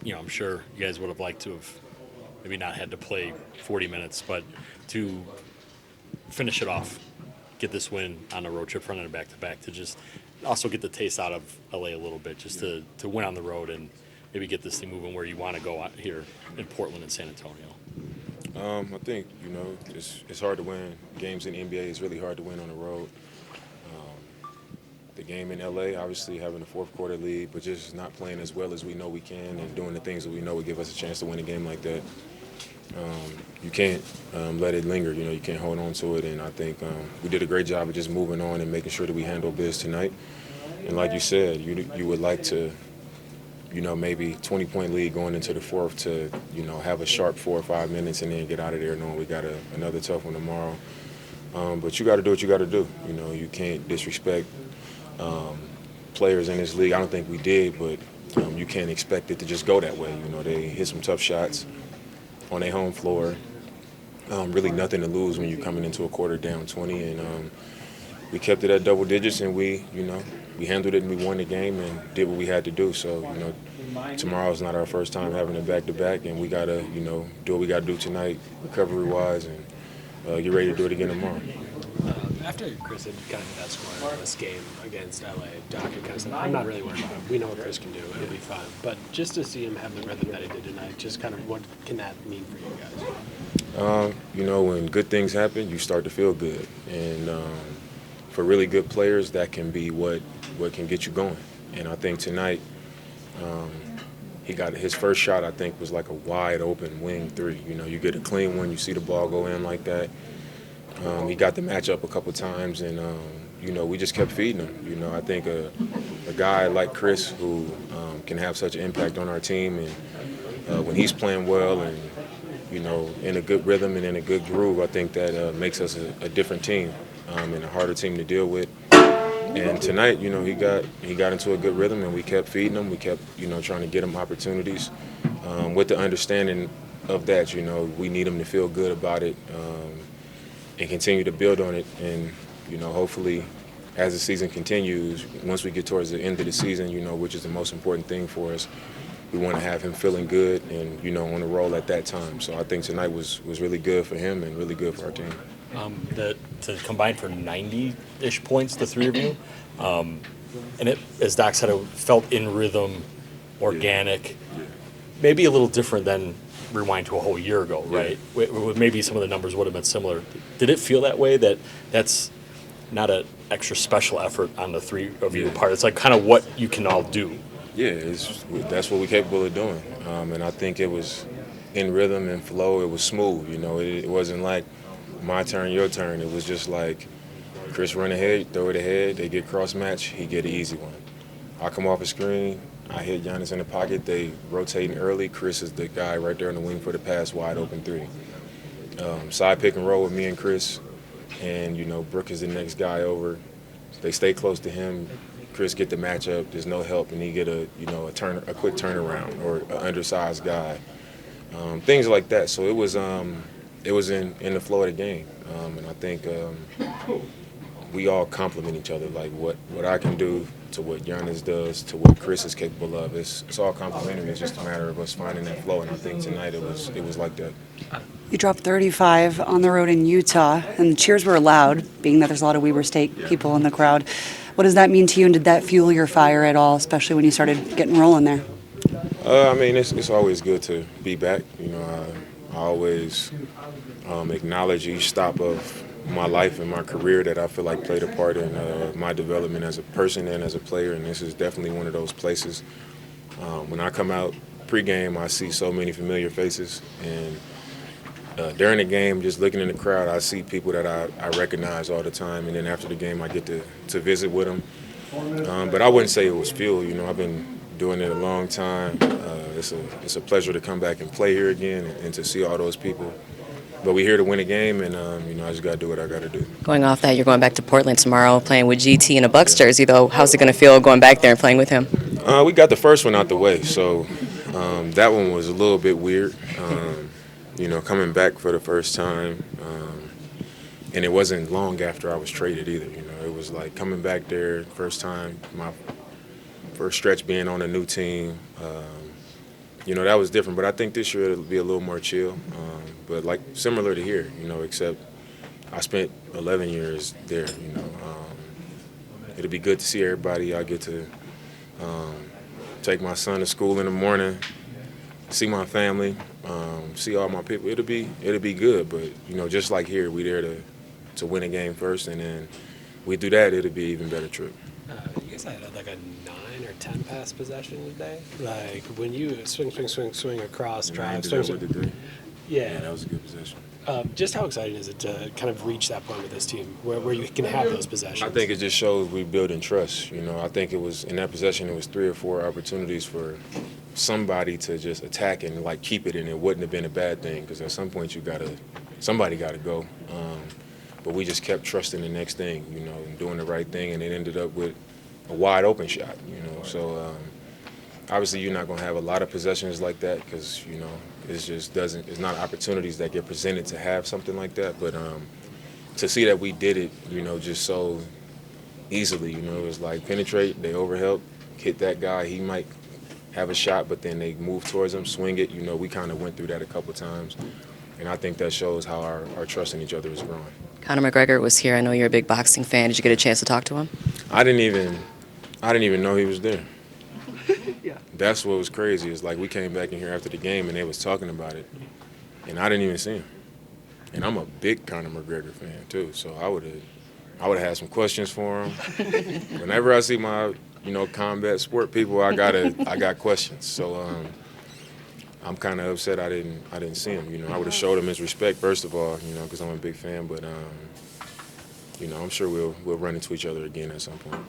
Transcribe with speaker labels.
Speaker 1: I'm sure you guys would have liked to have maybe not had to play 40 minutes, but to finish it off, get this win on a road trip, running it back to back, to just also get the taste out of LA a little bit, just to win on the road and maybe get this thing moving where you want to go out here in Portland and San Antonio.
Speaker 2: I think, it's hard to win games in the NBA. It's really hard to win on the road. The game in LA, obviously having a fourth quarter lead, but just not playing as well as we know we can and doing the things that we know would give us a chance to win a game like that. You can't let it linger. You can't hold on to it. And I think we did a great job of just moving on and making sure that we handle biz tonight. And like you said, you would like to, maybe 20-point lead going into the fourth to, have a sharp 4 or 5 minutes and then get out of there knowing we got another tough one tomorrow. But you got to do what you got to do. You can't disrespect players in this league. I don't think we did, but you can't expect it to just go that way. They hit some tough shots on their home floor. Really nothing to lose when you're coming into a quarter down 20, and we kept it at double digits, and we handled it and we won the game and did what we had to do. So, tomorrow's not our first time having a back-to-back, and we got to, do what we got to do tonight, recovery-wise, and get ready to do it again tomorrow.
Speaker 3: After Chris had kind of that score in this game against LA, Doc had kind of said, I'm not really worried about him. We know what Chris can do. It'll be fine. But just to see him have the rhythm that he did tonight, just kind of what can that mean for you guys?
Speaker 2: When good things happen, you start to feel good. And for really good players, that can be what can get you going. And I think tonight, he got his first shot, I think, was like a wide open wing three. You get a clean one, you see the ball go in like that. He got the matchup a couple times, and we just kept feeding him. I think a guy like Chris, who can have such an impact on our team, and when he's playing well and in a good rhythm and in a good groove, I think that makes us a different team and a harder team to deal with. And tonight, he got into a good rhythm, and we kept feeding him. We kept trying to get him opportunities with the understanding of that. We need him to feel good about it. And continue to build on it, and hopefully, as the season continues, once we get towards the end of the season, which is the most important thing for us, we want to have him feeling good and on the roll at that time. So I think tonight was really good for him and really good for our team.
Speaker 1: To combine for 90-ish points, the three of you, and it, as Doc said, it felt in rhythm, organic, maybe a little different than rewind to a whole year ago, right? Maybe some of the numbers would have been similar. Did it feel that way, that's not an extra special effort on the three of you part? It's like kind of what you can all do.
Speaker 2: Yeah, that's what we're capable of doing. And I think it was in rhythm and flow. It was smooth, It wasn't like my turn, your turn. It was just like Chris run ahead, throw it ahead, they get cross-match, he get an easy one. I come off a screen, I hit Giannis in the pocket. They rotating early. Chris is the guy right there in the wing for the pass, wide open three. Side pick and roll with me and Chris, and Brooke is the next guy over. They stay close to him. Chris get the matchup. There's no help, and he get a quick turnaround or an undersized guy. Things like that. So it was in the flow of the game, and I think we all complement each other. Like what I can do to what Giannis does, to what Chris is capable of. It's all complementary. It's just a matter of us finding that flow, and I think tonight it was like that.
Speaker 4: You dropped 35 on the road in Utah, and the cheers were loud, being that there's a lot of Weber State people in the crowd. What does that mean to you, and did that fuel your fire at all, especially when you started getting rolling there?
Speaker 2: It's always good to be back. I always acknowledge each stop of my life and my career that I feel like played a part in my development as a person and as a player, and this is definitely one of those places. When I come out pregame, I see so many familiar faces, and during the game, just looking in the crowd, I see people that I recognize all the time, and then after the game, I get to visit with them. But I wouldn't say it was fuel. I've been doing it a long time. It's a pleasure to come back and play here again and to see all those people. But we're here to win a game, and I just got to do what I got to do.
Speaker 5: Going off that, you're going back to Portland tomorrow, playing with GT in a Bucks jersey, though. How's it going to feel going back there and playing with him?
Speaker 2: We got the first one out the way, so that one was a little bit weird. Coming back for the first time, and it wasn't long after I was traded either. It was like coming back there, first time, my first stretch being on a new team. that was different. But I think this year it'll be a little more chill. But like similar to here, except I spent 11 years there. It'll be good to see everybody. I get to take my son to school in the morning, see my family, see all my people. It'll be good. But just like here, we there to win a game first, and then we do that. It'll be an even better trip.
Speaker 3: You guys had like a 9 or 10 pass possession today. Like when you swing across, drive, swing. Yeah,
Speaker 2: that was a good possession.
Speaker 3: Just how exciting is it to kind of reach that point with this team where you can have those possessions?
Speaker 2: I think it just shows we building trust. I think it was in that possession, it was 3 or 4 opportunities for somebody to just attack and like keep it, and it wouldn't have been a bad thing because at some point somebody got to go. But we just kept trusting the next thing, and doing the right thing, and it ended up with a wide open shot. So obviously you're not going to have a lot of possessions like that because it's not opportunities that get presented to have something like that. But to see that we did it, just so easily, it was like penetrate, they overhelp, hit that guy, he might have a shot, but then they move towards him, swing it. We kind of went through that a couple times, and I think that shows how our trust in each other is growing.
Speaker 5: Conor McGregor was here. I know you're a big boxing fan. Did you get a chance to talk to him?
Speaker 2: I didn't even know he was there. Yeah. That's what was crazy. Is like we came back in here after the game and they was talking about it, and I didn't even see him. And I'm a big Conor McGregor fan too, so I would have had some questions for him. Whenever I see my combat sport people, I got questions. So I'm kind of upset I didn't see him. I would have showed him his respect first of all, because I'm a big fan. But I'm sure we'll run into each other again at some point.